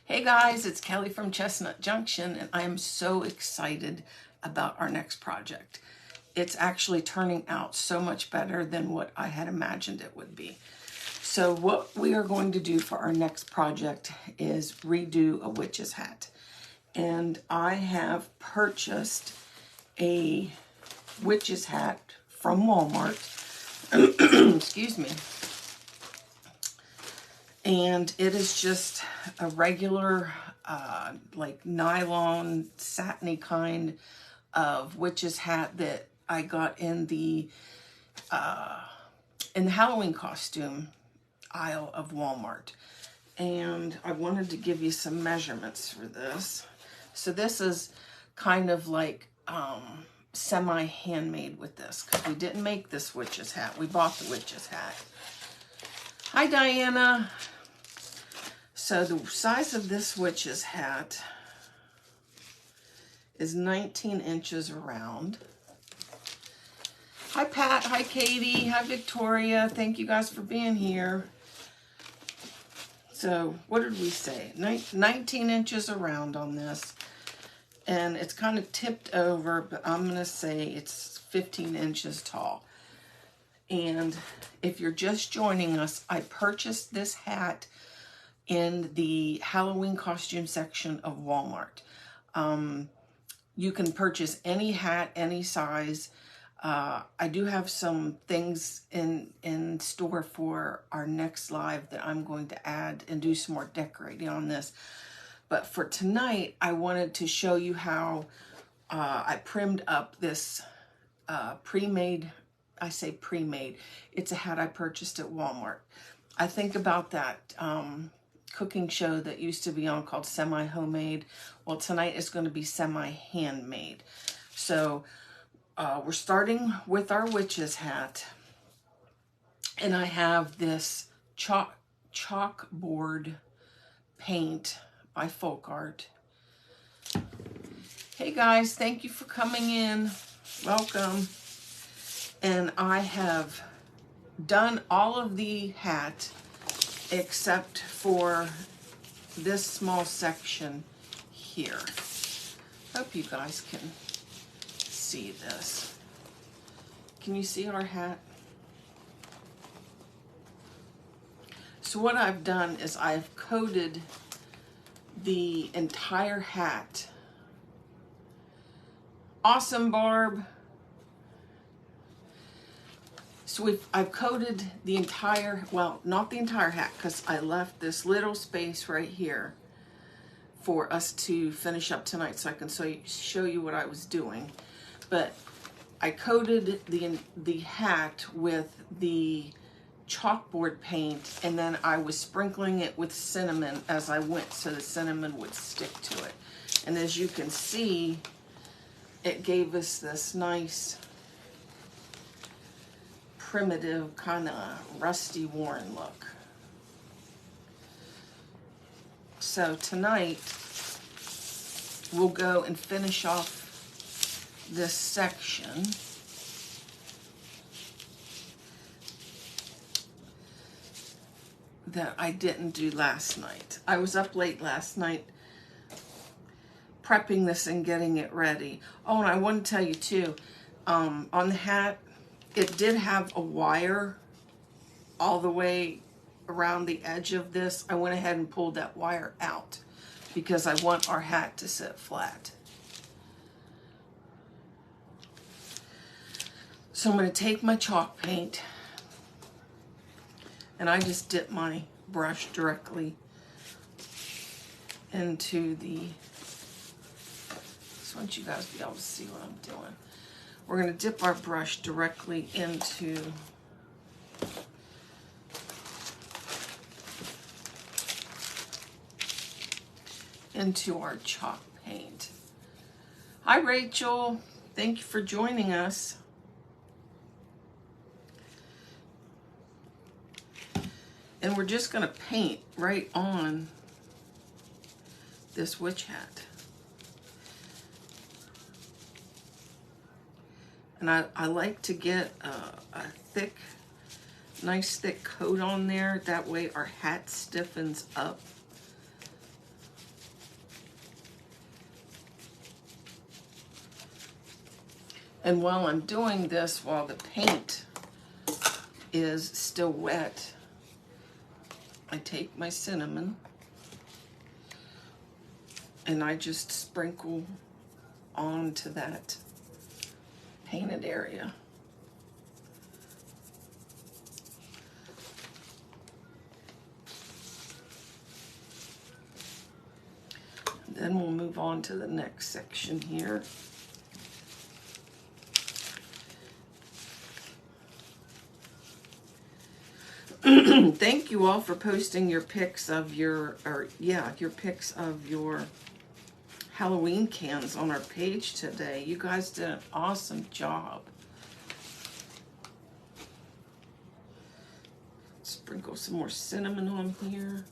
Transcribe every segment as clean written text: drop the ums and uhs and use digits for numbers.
Hey guys, it's Kelly from Chestnut Junction, and I am so excited about our next project. It's actually turning out so much better than what I had imagined it would be. So what we are going to do for our next project is redo a witch's hat. And I have purchased a witch's hat from Walmart. Excuse me. And it is just a regular, like nylon, satiny kind of witch's hat that I got in the Halloween costume aisle of Walmart. And I wanted to give you some measurements for this. So this is kind of like semi-handmade with this, because we didn't make this witch's hat. We bought the witch's hat. Hi, Diana. So the size of this witch's hat is 19 inches around. Hi, Pat. Hi, Katie. Hi, Victoria. Thank you guys for being here. So what did we say? 19 inches around on this. And it's kind of tipped over, but I'm going to say it's 15 inches tall. And if you're just joining us, I purchased this hat in the Halloween costume section of Walmart. You can purchase any hat, any size. I do have some things in store for our next live that I'm going to add and do some more decorating on this. But for tonight, I wanted to show you how I primmed up this pre-made. I say pre-made. It's a hat I purchased at Walmart. I think about that cooking show that used to be on called Semi-Homemade. Well, tonight is going to be Semi-Handmade. So we're starting with our witch's hat. And I have this chalkboard paint by Folk Art. Hey guys, thank you for coming in. Welcome. And I have done all of the hat except for this small section here. Hope you guys can see this. Can you see our hat? So what I've done is I've coated the entire hat. Awesome, Barb. So I've coated the entire, well, not the entire hat, because I left this little space right here for us to finish up tonight so I can show you what I was doing. But I coated the hat with the chalkboard paint, and then I was sprinkling it with cinnamon as I went so the cinnamon would stick to it. And as you can see, it gave us this nice primitive, kind of rusty, worn look. So tonight, we'll go and finish off this section. That I didn't do last night. I was up late last night prepping this and getting it ready. Oh, and I want to tell you too, on the hat, it did have a wire all the way around the edge of this. I went ahead and pulled that wire out because I want our hat to sit flat. So I'm going to take my chalk paint and I just dip my brush directly into the, just want you guys to be able to see what I'm doing. We're going to dip our brush directly into our chalk paint. Hi, Rachel. Thank you for joining us. And we're just going to paint right on this witch hat. And I like to get a thick, nice thick coat on there. That way our hat stiffens up. And while I'm doing this, while the paint is still wet, I take my cinnamon and I just sprinkle onto that painted area. Then we'll move on to the next section here. Thank you all for posting your pics of your pics of your Halloween cans on our page today. You guys did an awesome job. Sprinkle some more cinnamon on here.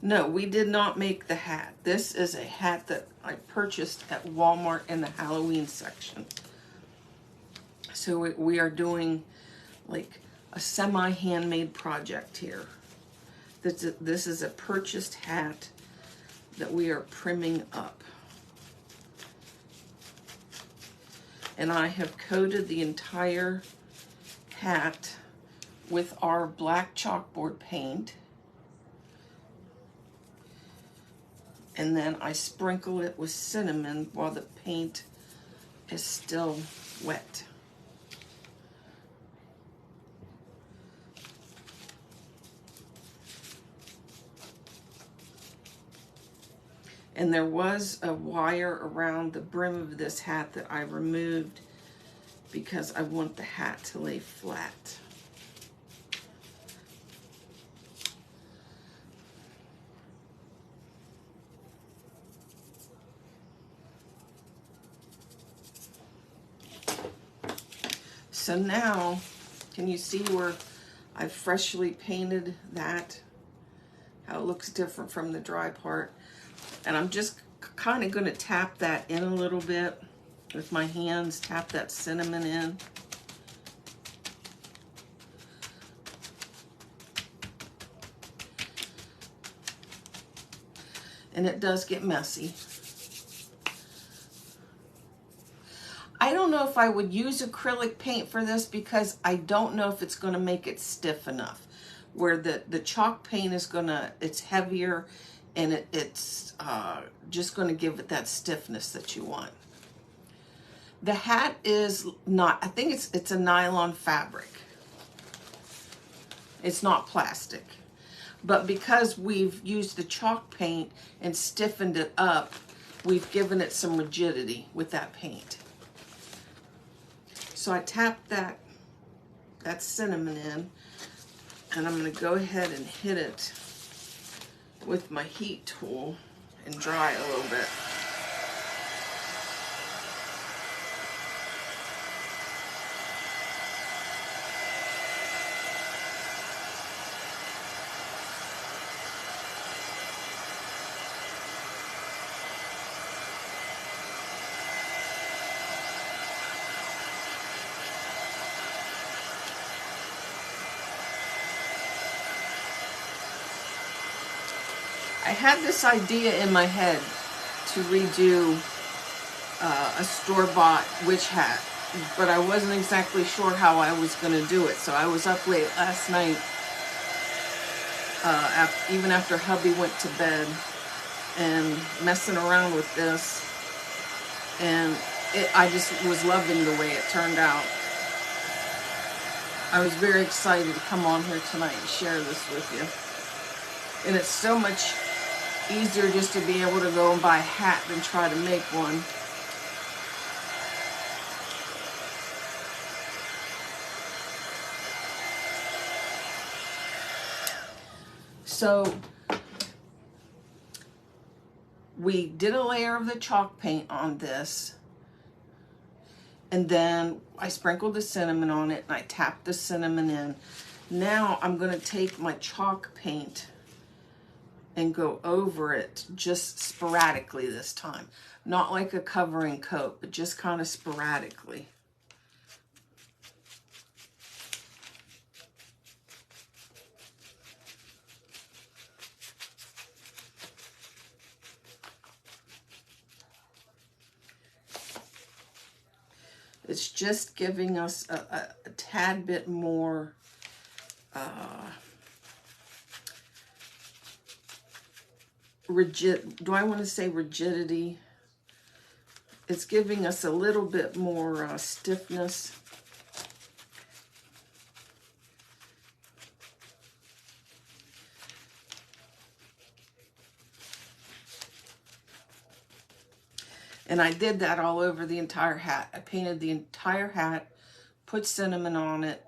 No, we did not make the hat. This is a hat that I purchased at Walmart in the Halloween section. So we are doing like a semi-handmade project here. This is a purchased hat that we are primming up. And I have coated the entire hat with our black chalkboard paint. And then I sprinkle it with cinnamon while the paint is still wet. And there was a wire around the brim of this hat that I removed because I want the hat to lay flat. So now, can you see where I've freshly painted that? How it looks different from the dry part. And I'm just kind of going to tap that in a little bit with my hands, tap that cinnamon in. And it does get messy. I don't know if I would use acrylic paint for this because I don't know if it's going to make it stiff enough. Where the chalk paint is it's heavier and it's just going to give it that stiffness that you want. The hat is not, I think it's a nylon fabric. It's not plastic. But because we've used the chalk paint and stiffened it up, we've given it some rigidity with that paint. So I tapped that cinnamon in, and I'm going to go ahead and hit it with my heat tool and dry a little bit. I had this idea in my head to redo a store-bought witch hat, but I wasn't exactly sure how I was going to do it. So I was up late last night, even after hubby went to bed, and messing around with this. And I just was loving the way it turned out. I was very excited to come on here tonight and share this with you. And it's so much easier just to be able to go and buy a hat than try to make one. So we did a layer of the chalk paint on this, and then I sprinkled the cinnamon on it and I tapped the cinnamon in. Now I'm going to take my chalk paint and go over it just sporadically this time. Not like a covering coat, but just kind of sporadically. It's just giving us a tad bit more do I want to say rigidity? It's giving us a little bit more stiffness. And I did that all over the entire hat. I painted the entire hat, put cinnamon on it,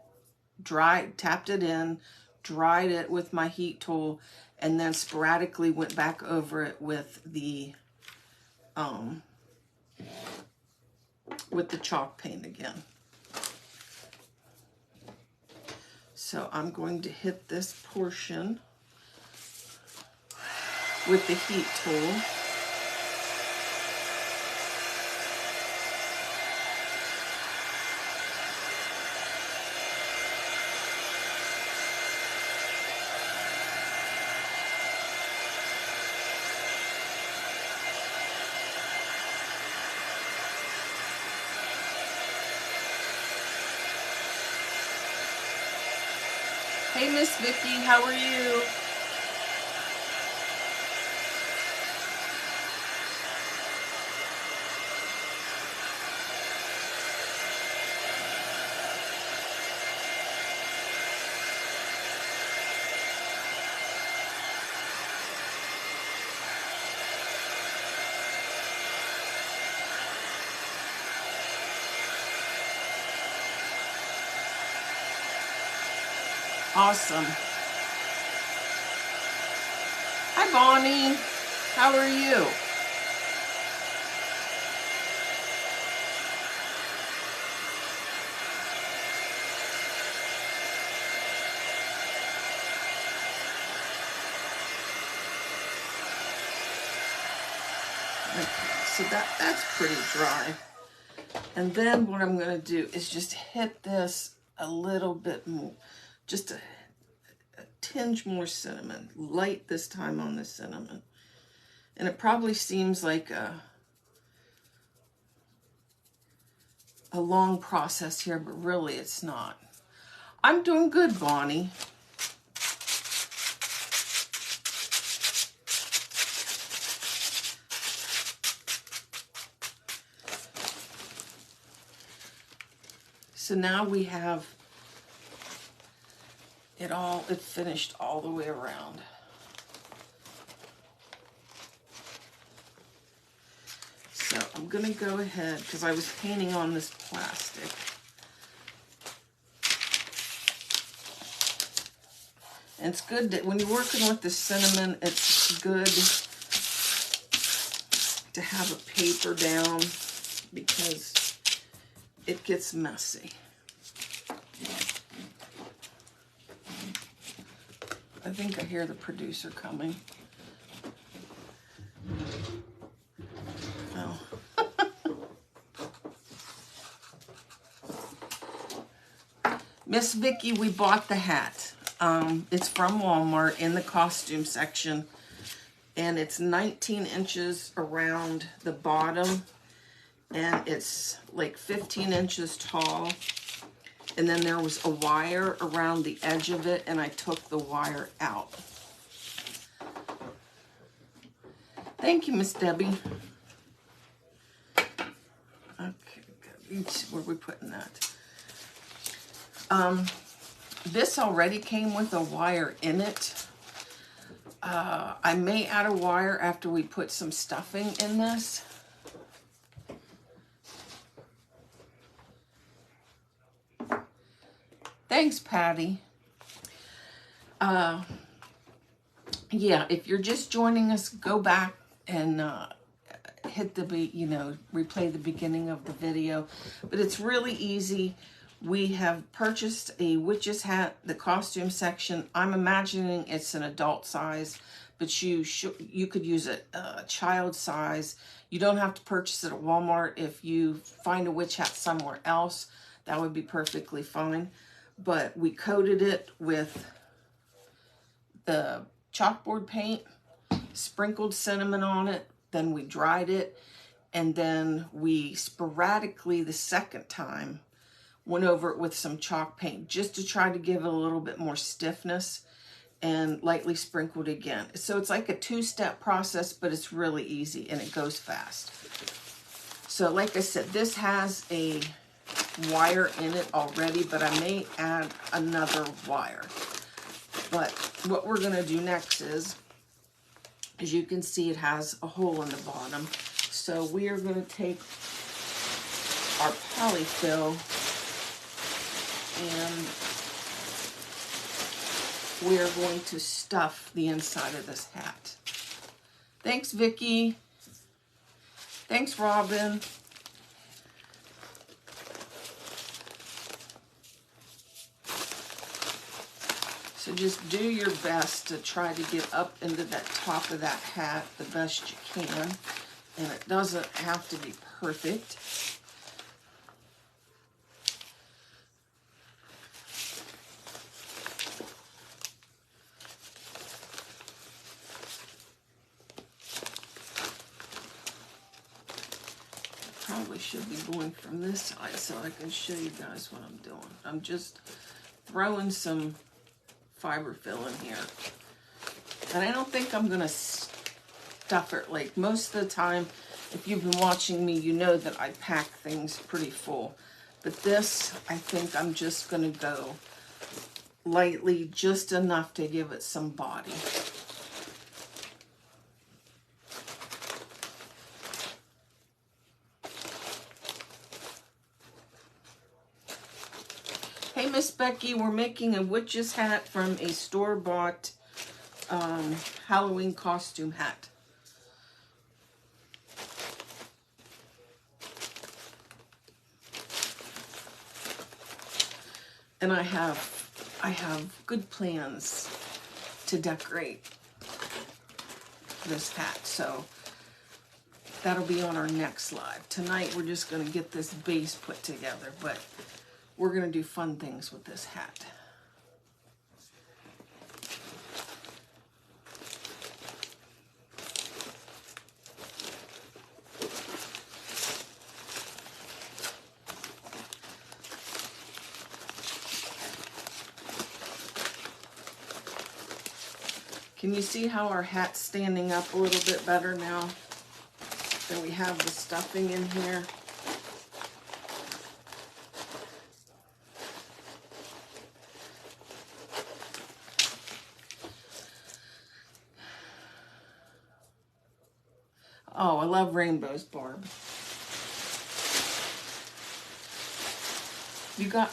tapped it in, dried it with my heat tool, and then sporadically went back over it with the chalk paint again. So I'm going to hit this portion with the heat tool. Hey, Miss Vicky, how are you? Awesome. Hi, Bonnie. How are you? Okay, so that's pretty dry. And then what I'm going to do is just hit this a little bit more, just a tinge more cinnamon, light this time on the cinnamon. And it probably seems like a long process here, but really it's not. I'm doing good, Bonnie. So now we have it finished all the way around. So I'm gonna go ahead, because I was painting on this plastic. And it's good that when you're working with the cinnamon, it's good to have a paper down because it gets messy. I think I hear the producer coming. Oh. Miss Vicky, we bought the hat. It's from Walmart in the costume section. And it's 19 inches around the bottom. And it's like 15 inches tall. And then there was a wire around the edge of it, and I took the wire out. Thank you, Miss Debbie. Okay, where are we putting that? This already came with a wire in it. I may add a wire after we put some stuffing in this. Thanks, Patty. Yeah, if you're just joining us, go back and hit the, replay the beginning of the video. But it's really easy. We have purchased a witch's hat, the costume section. I'm imagining it's an adult size, but you could use it child size. You don't have to purchase it at Walmart. If you find a witch hat somewhere else, that would be perfectly fine. But we coated it with the chalkboard paint, sprinkled cinnamon on it, then we dried it, And then we sporadically, the second time, went over it with some chalk paint just to try to give it a little bit more stiffness, and lightly sprinkled again. So it's like a two-step process, but it's really easy and it goes fast. So like I said, this has a wire in it already, but I may add another wire. But what we're gonna do next is, as you can see, it has a hole in the bottom. So we are gonna take our polyfill and we are going to stuff the inside of this hat. Thanks, Vicky. Thanks, Robin. So just do your best to try to get up into that top of that hat the best you can. And it doesn't have to be perfect. Probably should be going from this side so I can show you guys what I'm doing. I'm just throwing some fiber fill in here. And I don't think I'm gonna stuff it. Like most of the time, if you've been watching me, you know that I pack things pretty full. But this, I think I'm just gonna go lightly, just enough to give it some body. Hey, Miss Becky, we're making a witch's hat from a store-bought Halloween costume hat. And I have good plans to decorate this hat, so that'll be on our next live. Tonight we're just going to get this base put together, but we're going to do fun things with this hat. Can you see how our hat's standing up a little bit better now that we have the stuffing in here? Oh, I love rainbows, Barb.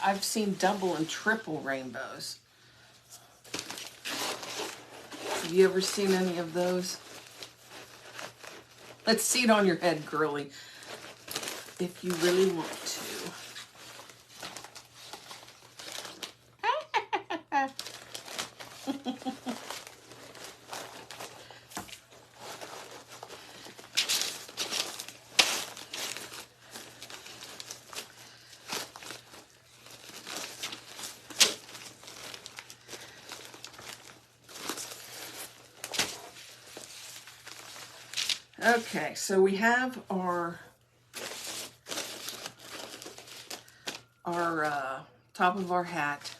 I've seen double and triple rainbows. Have you ever seen any of those? Let's see it on your head, girly, if you really want to. Okay, so we have our top of our hat.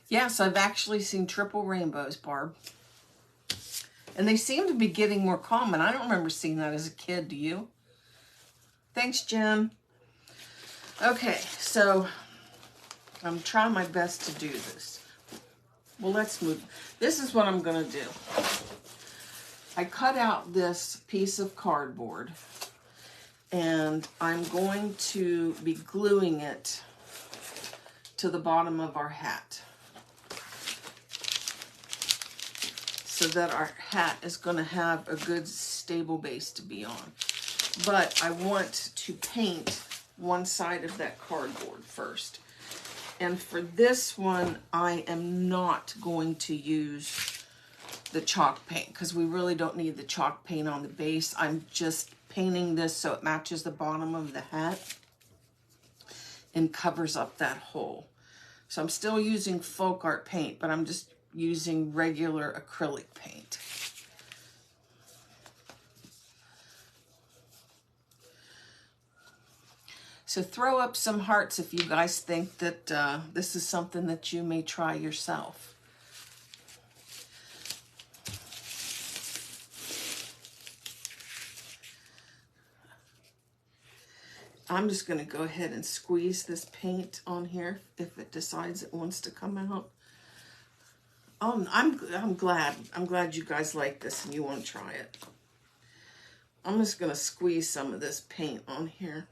Yes, I've actually seen triple rainbows, Barb. And they seem to be getting more common. I don't remember seeing that as a kid, do you? Thanks, Jen. Okay, so I'm trying my best to do this. Well, let's move. This is what I'm going to do. I cut out this piece of cardboard and I'm going to be gluing it to the bottom of our hat so that our hat is going to have a good stable base to be on. But I want to paint one side of that cardboard first. And for this one, I am not going to use the chalk paint because we really don't need the chalk paint on the base. I'm just painting this so it matches the bottom of the hat and covers up that hole. So I'm still using folk art paint, but I'm just using regular acrylic paint. So throw up some hearts if you guys think that this is something that you may try yourself. I'm just going to go ahead and squeeze this paint on here if it decides it wants to come out. I'm glad you guys like this and you want to try it. I'm just going to squeeze some of this paint on here.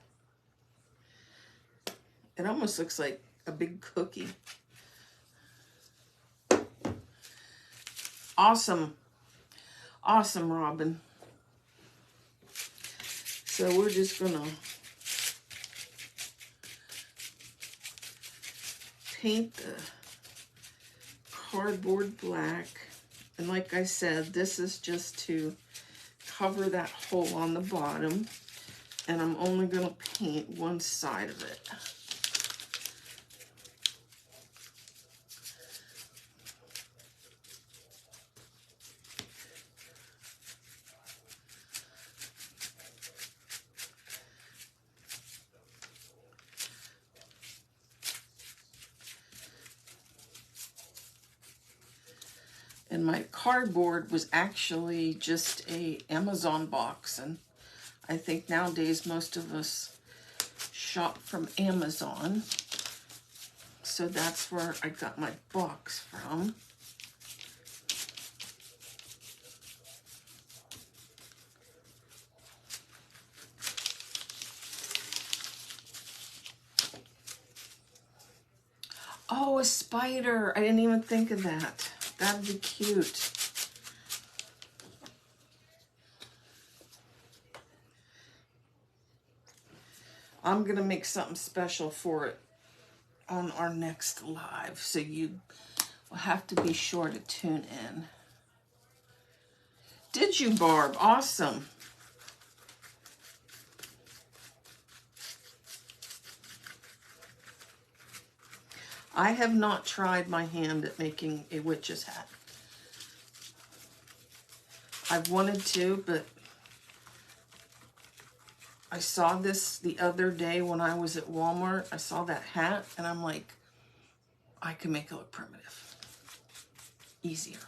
It almost looks like a big cookie. Awesome. Awesome, Robin. So we're just going to paint the cardboard black. And like I said, this is just to cover that hole on the bottom. And I'm only going to paint one side of it. And my cardboard was actually just a Amazon box. And I think nowadays most of us shop from Amazon. So that's where I got my box from. Oh, a spider. I didn't even think of that. That'd be cute. I'm going to make something special for it on our next live, so you will have to be sure to tune in. Did you, Barb? Awesome. I have not tried my hand at making a witch's hat. I've wanted to, but I saw this the other day when I was at Walmart. I saw that hat, and I'm like, I can make it look primitive. Easier.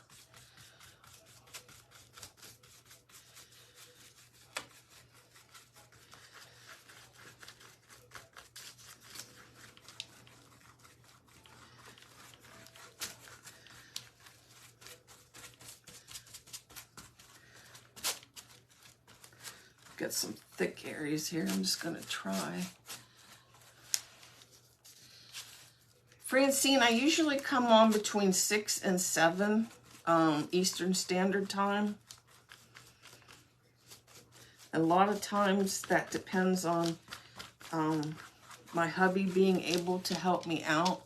Got some thick areas here. I'm just going to try. Francine, I usually come on between 6 and 7 Eastern Standard Time. A lot of times that depends on my hubby being able to help me out.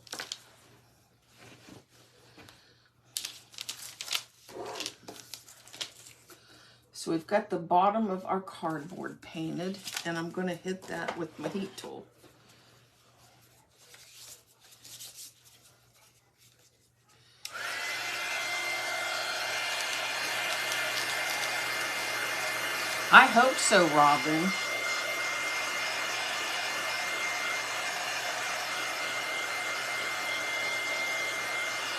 So we've got the bottom of our cardboard painted, and I'm going to hit that with my heat tool. I hope so, Robin.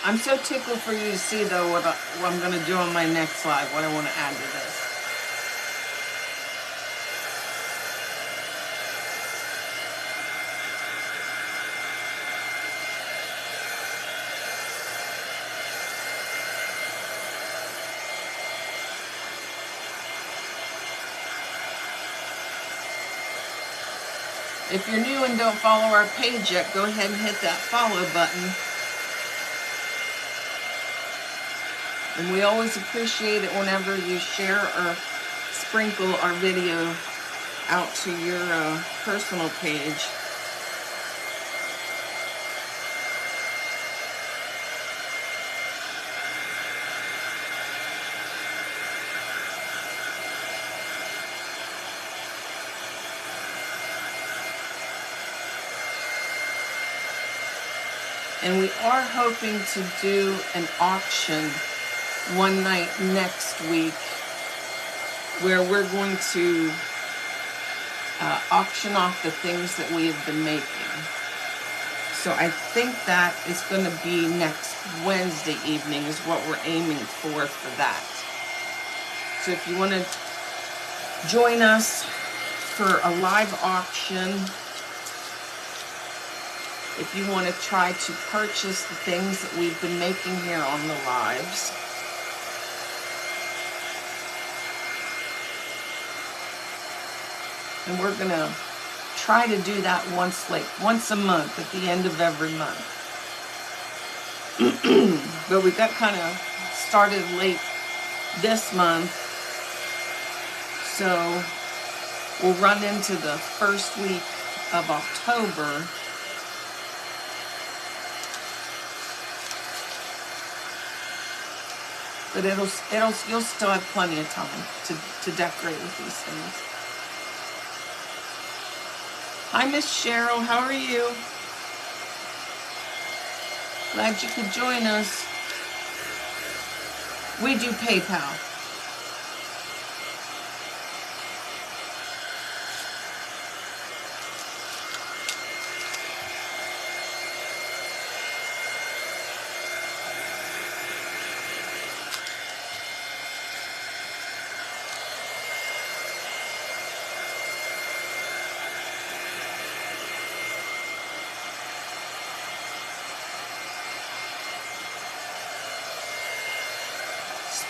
I'm so tickled for you to see, though, what I'm going to do on my next live, what I want to add to this. If you're new and don't follow our page yet, go ahead and hit that follow button. And we always appreciate it whenever you share or sprinkle our video out to your personal page. And we are hoping to do an auction one night next week where we're going to auction off the things that we have been making. So I think that is going to be next Wednesday evening is what we're aiming for that. So if you want to join us for a live auction, if you want to try to purchase the things that we've been making here on the lives, and we're going to try to do that once a month at the end of every month. But we got kind of started late this month, so we'll run into the first week of October. But you'll still have plenty of time to decorate with these things. Hi, Miss Cheryl, how are you? Glad you could join us. We do PayPal.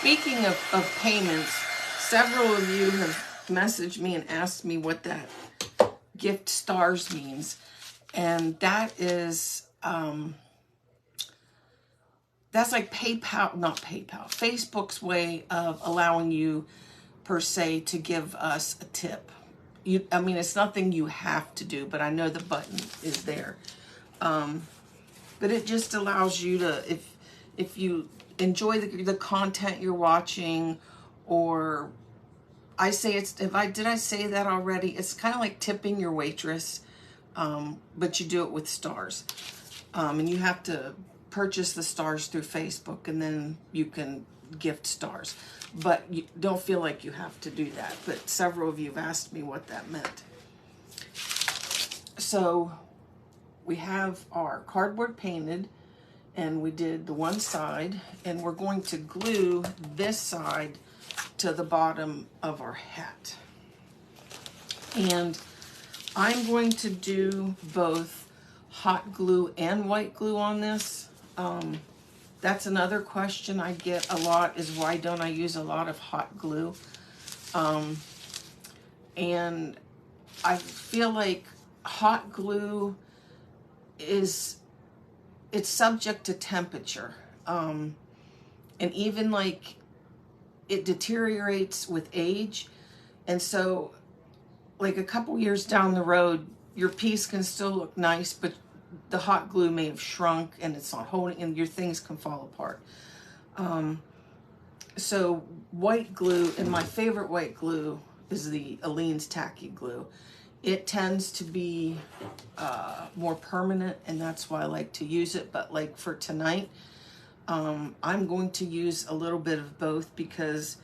Speaking of payments, several of you have messaged me and asked me what that gift stars means. And that is, that's like PayPal, not PayPal, Facebook's way of allowing you, per se, to give us a tip. I mean, it's nothing you have to do, but I know the button is there. But it just allows you to, if you enjoy the content you're watching, or I say it's, did I say that already? It's kind of like tipping your waitress, but you do it with stars. And you have to purchase the stars through Facebook, and then you can gift stars. But you don't feel like you have to do that. But several of you have asked me what that meant. So we have our cardboard painted, and we did the one side, and we're going to glue this side to the bottom of our hat. And I'm going to do both hot glue and white glue on this. That's another question I get a lot, is why don't I use a lot of hot glue? And I feel like hot glue it's subject to temperature. And even like it deteriorates with age. And so like a couple years down the road, your piece can still look nice, but the hot glue may have shrunk and it's not holding, and your things can fall apart. So white glue, and my favorite white glue is the Aleene's Tacky Glue. It tends to be more permanent, and that's why I like to use it. But like for tonight, I'm going to use a little bit of both, because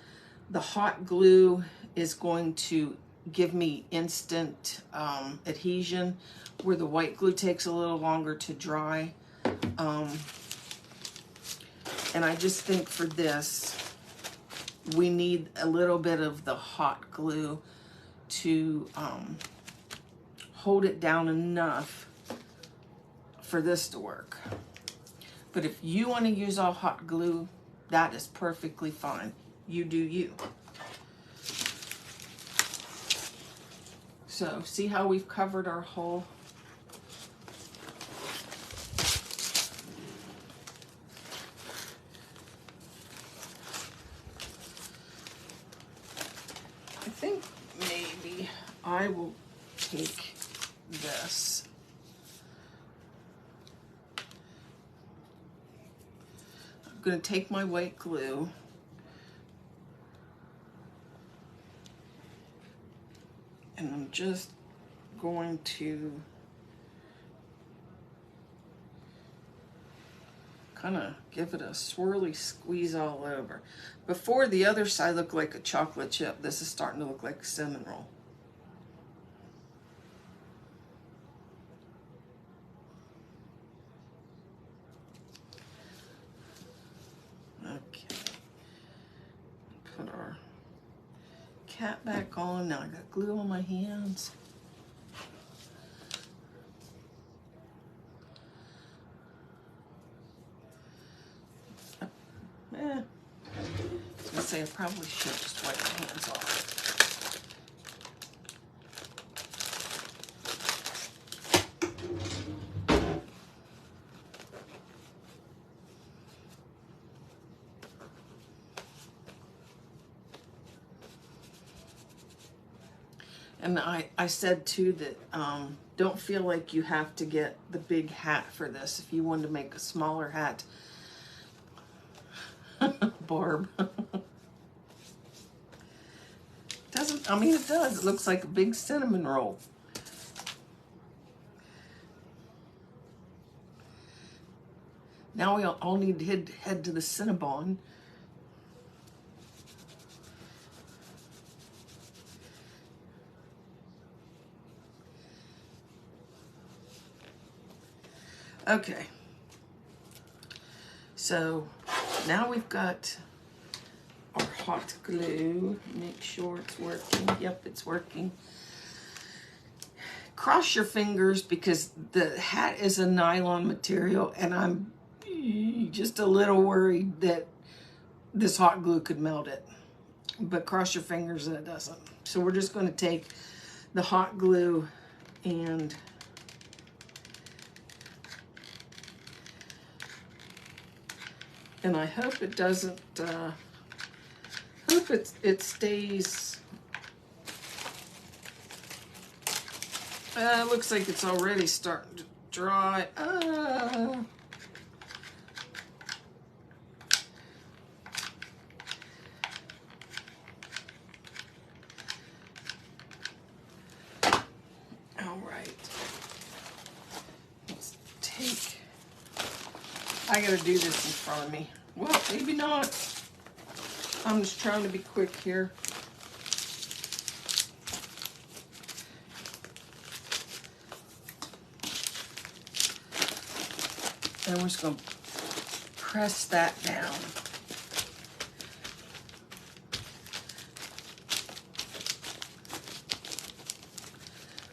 the hot glue is going to give me instant adhesion, where the white glue takes a little longer to dry. And I just think for this, we need a little bit of the hot glue to hold it down enough for this to work. But if you want to use all hot glue, that is perfectly fine. You do you. So see how we've covered our whole I think maybe I will take this. I'm going to take my white glue and I'm just going to kind of give it a swirly squeeze all over. Before, the other side looked like a chocolate chip. This is starting to look like a cinnamon roll. cap back on. Now I got glue on my hands. I was gonna say I probably should just wipe my hands off. And I said too that don't feel like you have to get the big hat for this. If you wanted to make a smaller hat, Barb. Doesn't, I mean it does. It looks like a big cinnamon roll. Now we all need to head to the Cinnabon. Okay, so now we've got our hot glue. Make sure it's working. Yep, it's working. Cross your fingers because the hat is a nylon material and I'm just a little worried that this hot glue could melt it. But cross your fingers that it doesn't. So we're just going to take the hot glue and I hope it doesn't, hope it stays. Looks like it's already starting to dry. All right. Let's take, I gotta do this in front of me. Well, maybe not. I'm just trying to be quick here. And we're just going to press that down.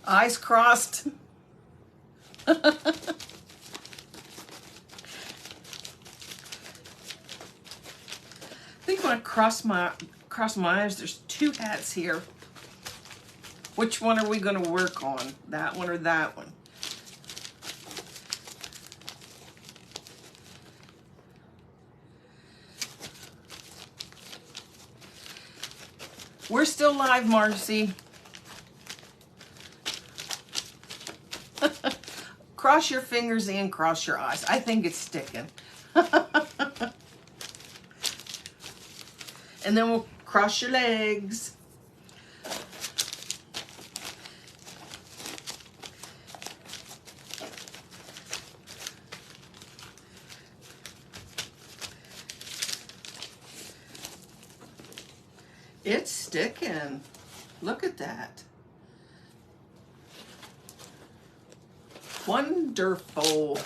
Eyes crossed. I think when I cross my eyes, there's two hats here. Which one are we going to work on? That one or that one? We're still live, Marcy. Cross your fingers and cross your eyes. I think it's sticking. And then we'll cross your legs. It's sticking. Look at that. Wonderful.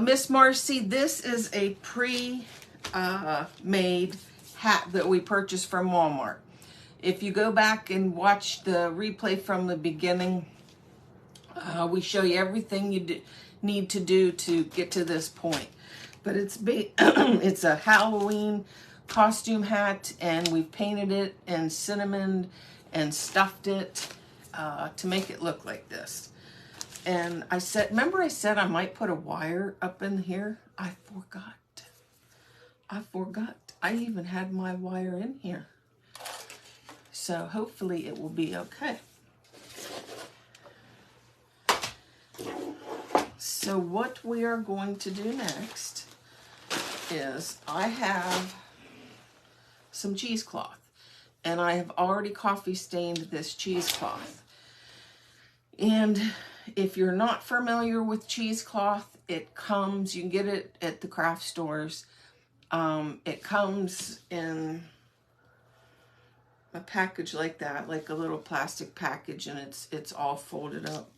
Miss Marcy, this is a pre-made hat that we purchased from Walmart. If you go back and watch the replay from the beginning, we show you everything you need to do to get to this point. But it's it's a Halloween costume hat, and we've painted it and cinnamon and stuffed it to make it look like this. And I said, remember I said I might put a wire up in here? I forgot. I even had my wire in here. So hopefully it will be okay. So what we are going to do next is I have some cheesecloth, and I have already coffee stained this cheesecloth. And if you're not familiar with cheesecloth, it comes, you can get it at the craft stores. It comes in a package like that, like a little plastic package, and it's all folded up.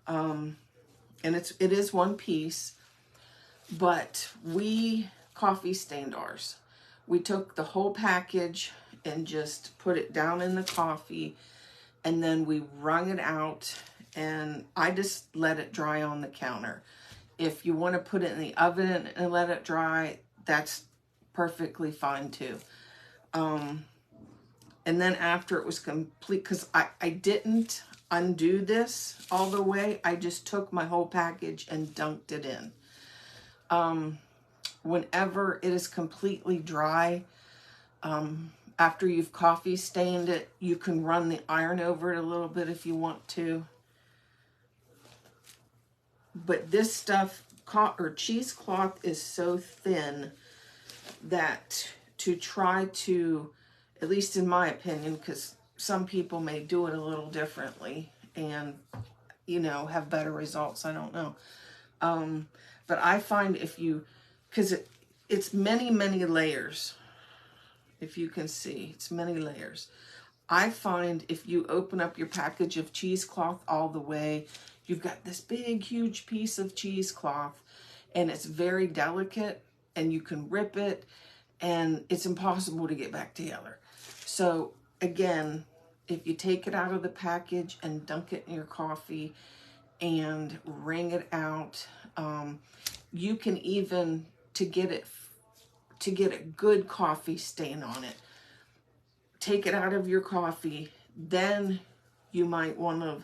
And it is one piece, but we coffee stained ours. we took the whole package and just put it down in the coffee, and then we wrung it out, and I just let it dry on the counter. If you want to put it in the oven and let it dry, that's perfectly fine too. And then after it was complete, because I didn't undo this all the way, I just took my whole package and dunked it in. Whenever it is completely dry, after you've coffee stained it, you can run the iron over it a little bit if you want to. But this stuff, or cheesecloth, is so thin that to try to, at least in my opinion, because some people may do it a little differently and, you know, have better results, I don't know. But I find if you, because it's many, many layers. If you can see, it's many layers. I find if you open up your package of cheesecloth all the way, you've got this big, huge piece of cheesecloth, and it's very delicate, and you can rip it, and it's impossible to get back together. So again, if you take it out of the package and dunk it in your coffee and wring it out, you can even, to get a good coffee stain on it, take it out of your coffee, then you might want to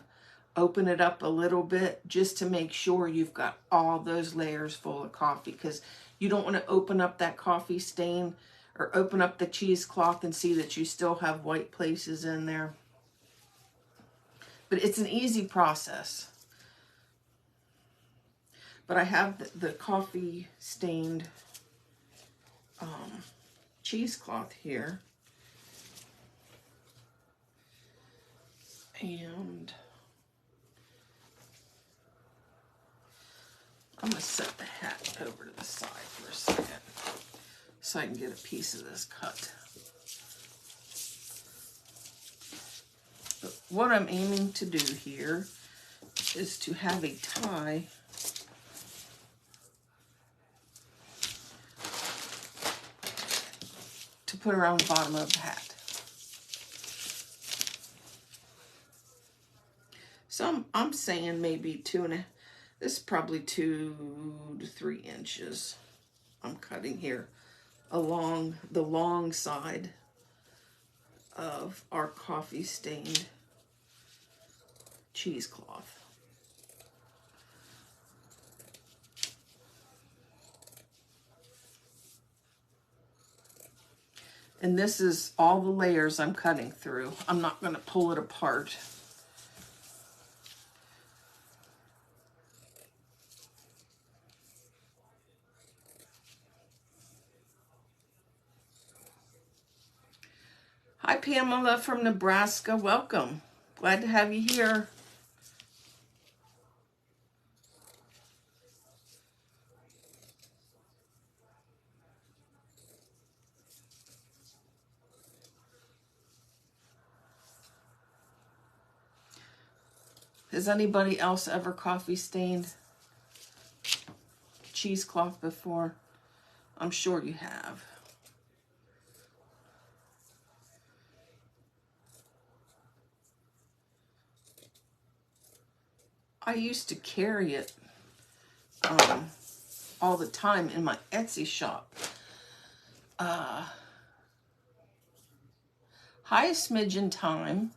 open it up a little bit just to make sure you've got all those layers full of coffee, because you don't want to open up that coffee stain or open up the cheesecloth and see that you still have white places in there. But it's an easy process. But I have the coffee stained cheesecloth here, and I'm going to set the hat over to the side for a second so I can get a piece of this cut. But what I'm aiming to do here is to have a tie to put around the bottom of the hat. So I'm saying maybe this is probably 2 to 3 inches I'm cutting here along the long side of our coffee stained cheesecloth. And this is all the layers I'm cutting through. I'm not going to pull it apart. Hi, Pamela from Nebraska. Welcome. Glad to have you here. Has anybody else ever coffee stained cheesecloth before? I'm sure you have. I used to carry it all the time in my Etsy shop. Hi, Smidgen Time.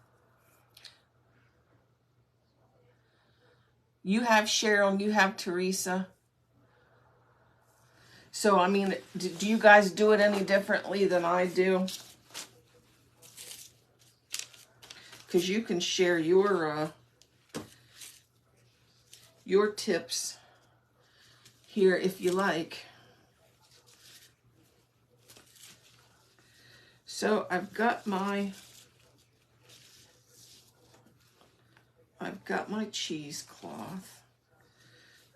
You have Cheryl and you have Teresa. So, I mean, do you guys do it any differently than I do? Because you can share your tips here if you like. So I've got my cheesecloth,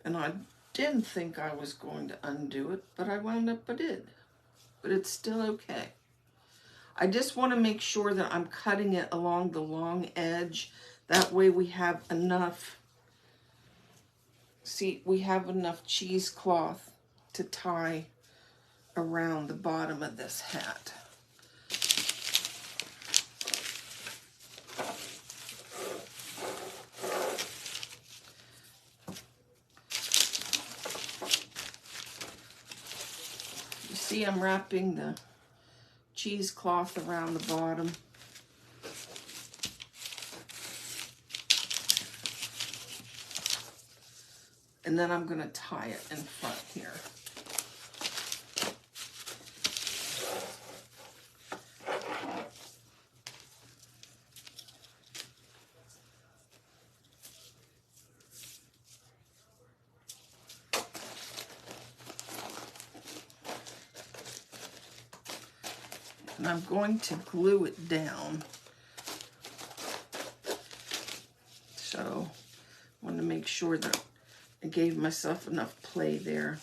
and I didn't think I was going to undo it, but I wound up I did. But it's still okay. I just want to make sure that I'm cutting it along the long edge. That way we have enough, see, we have enough cheesecloth to tie around the bottom of this hat. You see I'm wrapping the cheesecloth around the bottom. And then I'm going to tie it in front here. And I'm going to glue it down. So I want to make sure that I gave myself enough play there.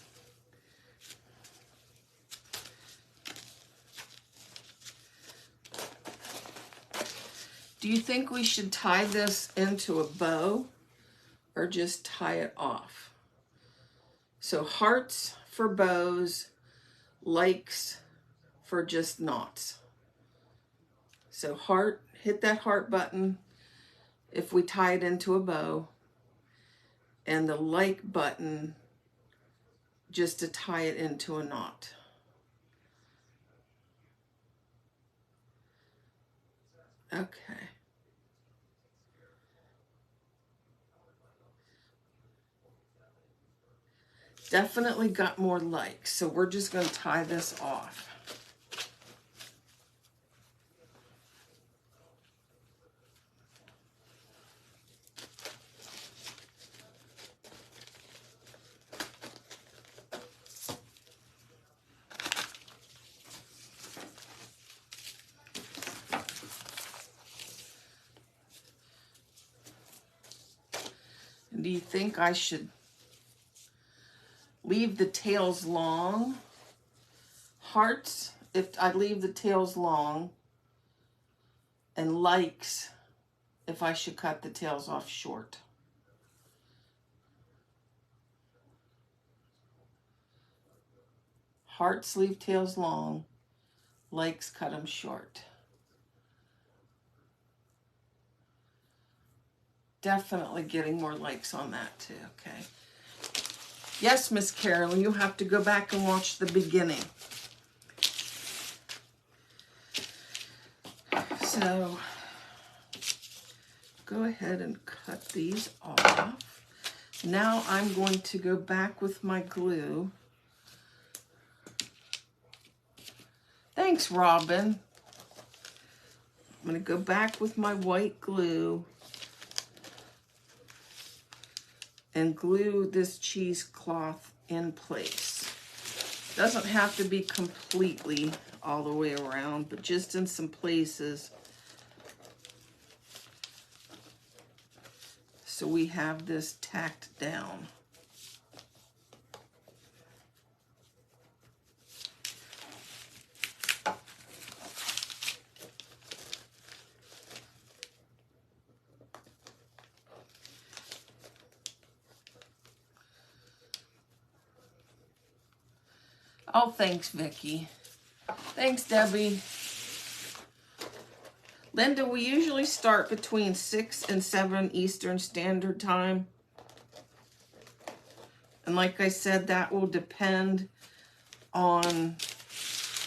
Do you think we should tie this into a bow or just tie it off? So hearts for bows, likes for just knots. So heart, hit that heart button if we tie it into a bow, and the like button just to tie it into a knot. Okay. Definitely got more likes, so we're just going to tie this off. And do you think I should leave the tails long? Hearts, if I leave the tails long, and likes if I should cut the tails off short. Hearts leave tails long, likes cut them short. Definitely getting more likes on that too, okay. Yes, Miss Carolyn, you have to go back and watch the beginning. So, go ahead and cut these off. Now I'm going to go back with my glue. Thanks, Robin. I'm going to go back with my white glue and glue this cheesecloth in place. Doesn't have to be completely all the way around, but just in some places. So we have this tacked down. Oh, thanks, Vicki. Thanks, Debbie. Linda, we usually start between 6 and 7 Eastern Standard Time. And like I said, that will depend on,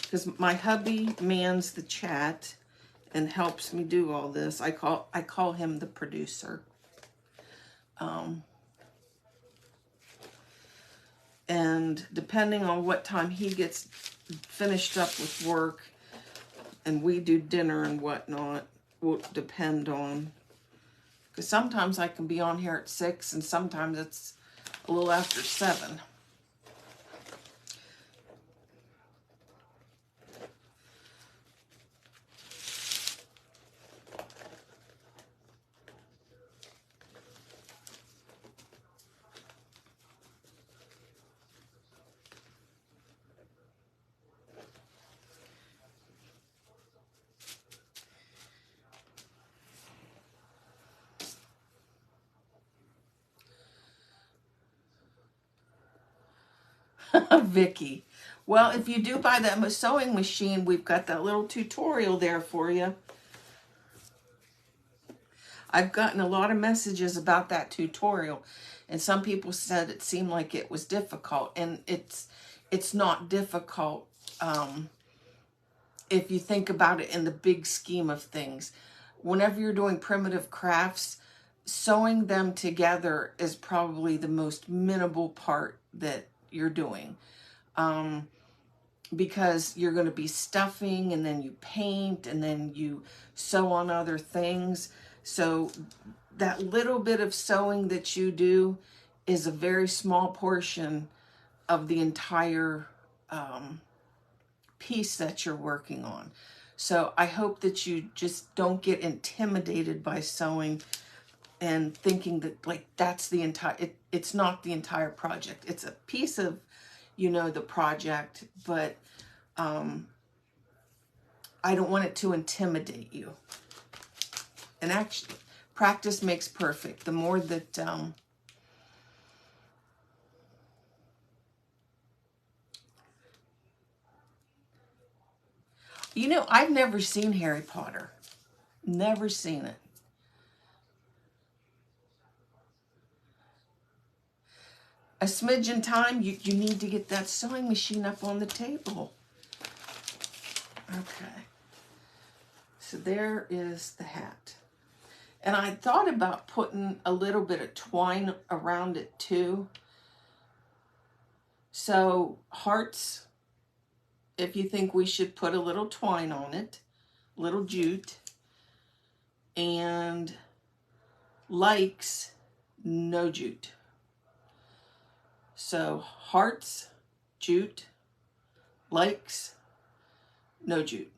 because my hubby mans the chat and helps me do all this. I call him the producer. And depending on what time he gets finished up with work and we do dinner and whatnot, will depend on, because sometimes I can be on here at 6 and sometimes it's a little after 7. Vicky, Well, if you do buy that sewing machine, we've got that little tutorial there for you. I've gotten a lot of messages about that tutorial, and some people said it seemed like it was difficult, and it's not difficult if you think about it in the big scheme of things. Whenever you're doing primitive crafts, sewing them together is probably the most minimal part that you're doing. Because you're going to be stuffing, and then you paint, and then you sew on other things. So that little bit of sewing that you do is a very small portion of the entire piece that you're working on. So I hope that you just don't get intimidated by sewing and thinking that like that's the entire, it's not the entire project. It's a piece of, you know, the project, but I don't want it to intimidate you. And actually, practice makes perfect. The more that you know, I've never seen Harry Potter. Never seen it. A smidge in time, you need to get that sewing machine up on the table. Okay. So there is the hat. And I thought about putting a little bit of twine around it too. So hearts, if you think we should put a little twine on it, little jute. And likes, no jute. So hearts, jute, likes, no jute.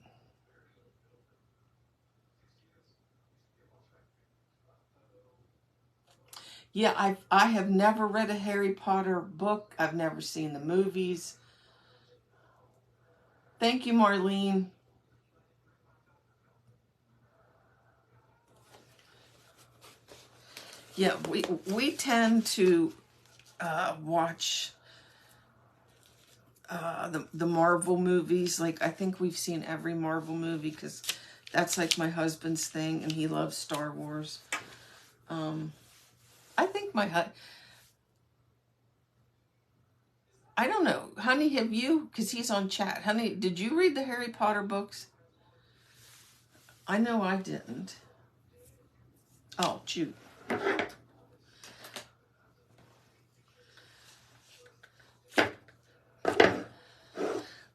Yeah, I have never read a Harry Potter book. I've never seen the movies. Thank you, Marlene. Yeah, we tend to watch the Marvel movies. Like, I think we've seen every Marvel movie because that's like my husband's thing, and he loves Star Wars. I think I don't know. Honey, have you? Because he's on chat. Honey, did you read the Harry Potter books? I know I didn't. Oh, shoot.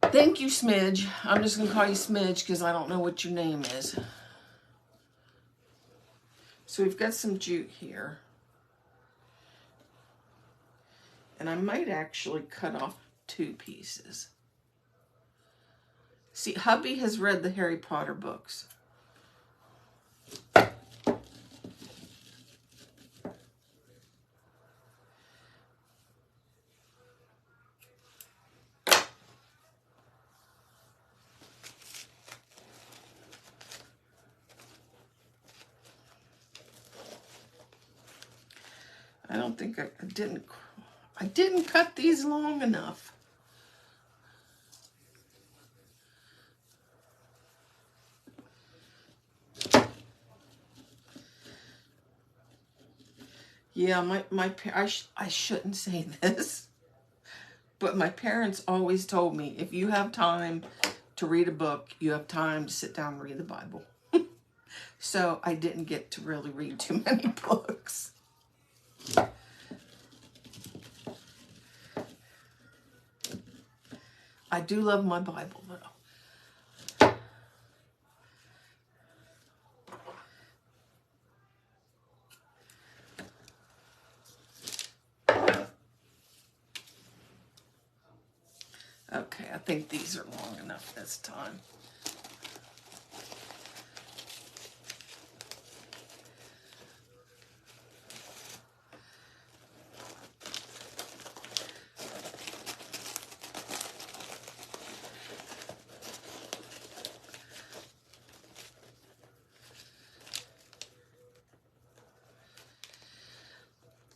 Thank you, Smidge. I'm just going to call you Smidge because I don't know what your name is. So we've got some jute here. And I might actually cut off 2 pieces. See, hubby has read the Harry Potter books. I don't think I didn't cut these long enough. Yeah, I shouldn't say this, but my parents always told me, if you have time to read a book, you have time to sit down and read the Bible. So I didn't get to really read too many books. I do love my Bible, though. Okay, I think these are long enough this time.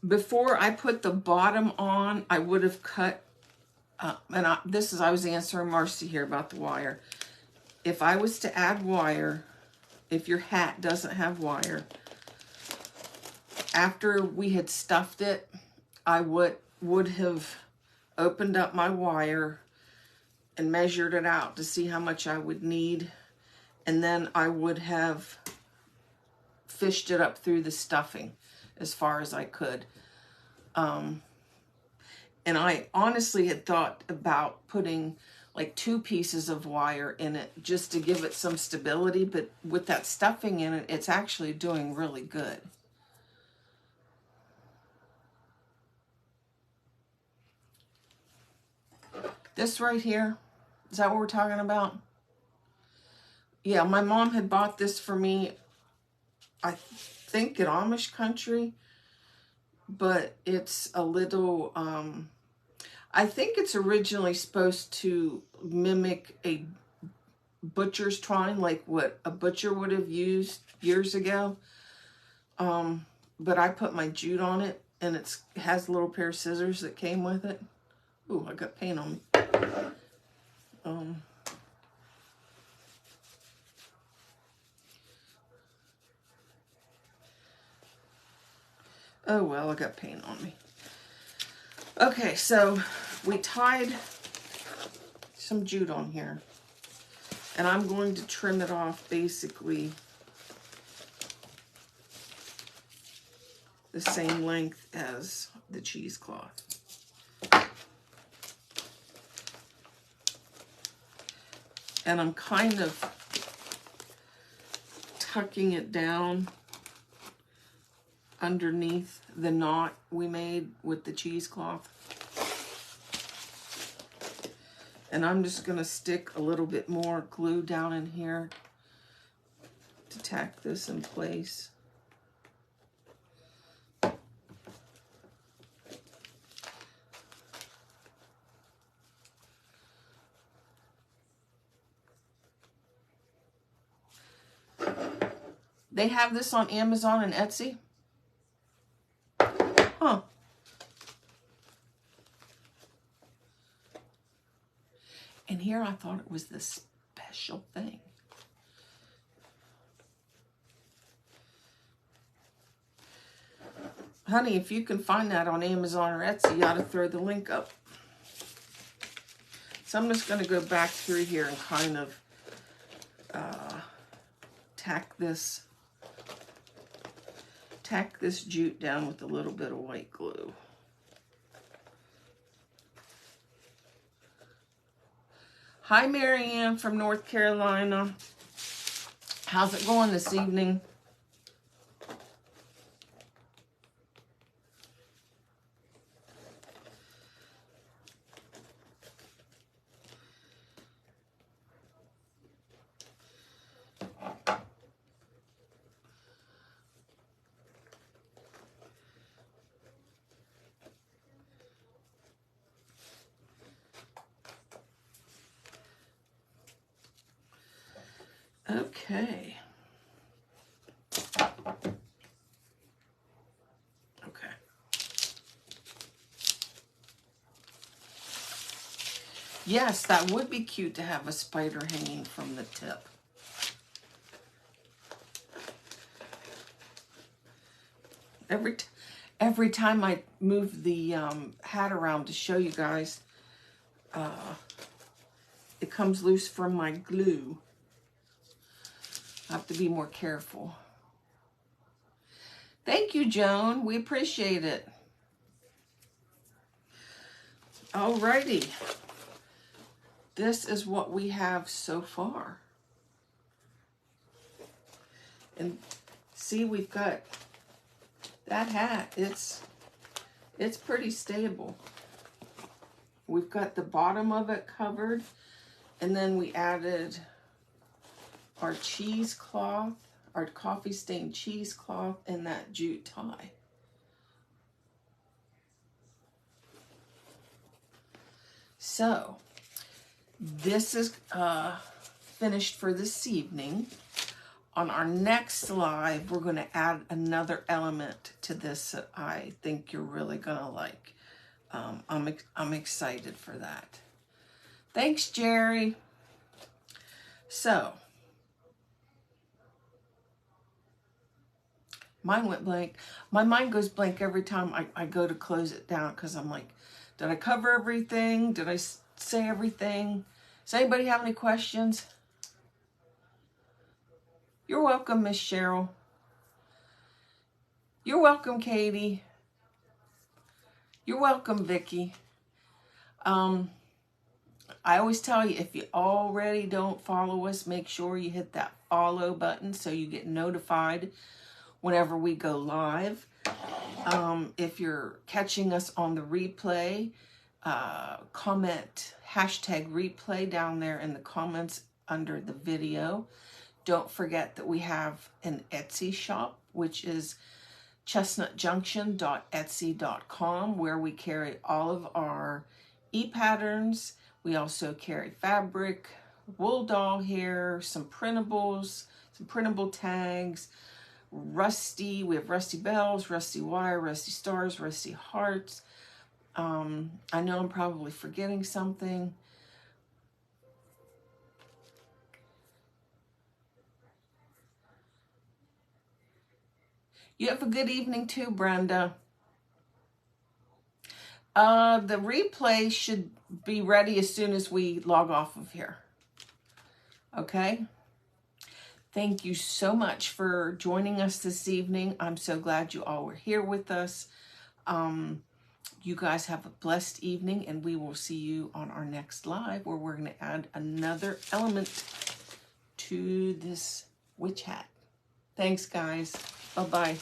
Before I put the bottom on, I would have cut I was answering Marcy here about the wire. If I was to add wire, if your hat doesn't have wire, after we had stuffed it, I would have opened up my wire and measured it out to see how much I would need. And then I would have fished it up through the stuffing as far as I could. And I honestly had thought about putting like 2 pieces of wire in it just to give it some stability, but with that stuffing in it, it's actually doing really good. This right here, is that what we're talking about? Yeah, my mom had bought this for me, I think in Amish country, but it's a little, I think it's originally supposed to mimic a butcher's twine, like what a butcher would have used years ago. But I put my jute on it, and it has a little pair of scissors that came with it. Ooh, I got paint on me. Oh well, I got paint on me. Okay, so we tied some jute on here, and I'm going to trim it off basically the same length as the cheesecloth. And I'm kind of tucking it down underneath the knot we made with the cheesecloth. And I'm just going to stick a little bit more glue down in here to tack this in place. They have this on Amazon and Etsy. Huh. And here I thought it was this special thing. Honey, if you can find that on Amazon or Etsy, you ought to throw the link up. So I'm just going to go back through here and kind of tack this jute down with a little bit of white glue. Hi, Marianne from North Carolina. How's it going this evening? Okay. Okay. Yes, that would be cute to have a spider hanging from the tip. Every time I move the hat around to show you guys, it comes loose from my glue. I have to be more careful. Thank you, Joan. We appreciate it. Alrighty. This is what we have so far. And see, we've got that hat. It's pretty stable. We've got the bottom of it covered, and then we added our cheesecloth, our coffee stained cheesecloth, and that jute tie. So this is finished for this evening. On our next live, we're going to add another element to this that I think you're really going to like. I'm excited for that. Thanks, Jerry. So, mine went blank. My mind goes blank every time I go to close it down because I'm like, did I cover everything? Did I say everything? Does anybody have any questions? You're welcome, Miss Cheryl. You're welcome, Katie. You're welcome, Vicky. I always tell you, if you already don't follow us, make sure you hit that follow button so you get notified whenever we go live. If you're catching us on the replay, comment hashtag replay down there in the comments under the video. Don't forget that we have an Etsy shop, which is chestnutjunction.etsy.com, where we carry all of our e-patterns. We also carry fabric, wool doll hair, some printables, some printable tags, rusty. We have rusty bells, rusty wire, rusty stars, rusty hearts. I know I'm probably forgetting something. You have a good evening too, Brenda. The replay should be ready as soon as we log off of here. Okay? Thank you so much for joining us this evening. I'm so glad you all were here with us. You guys have a blessed evening, and we will see you on our next live where we're going to add another element to this witch hat. Thanks, guys. Bye-bye.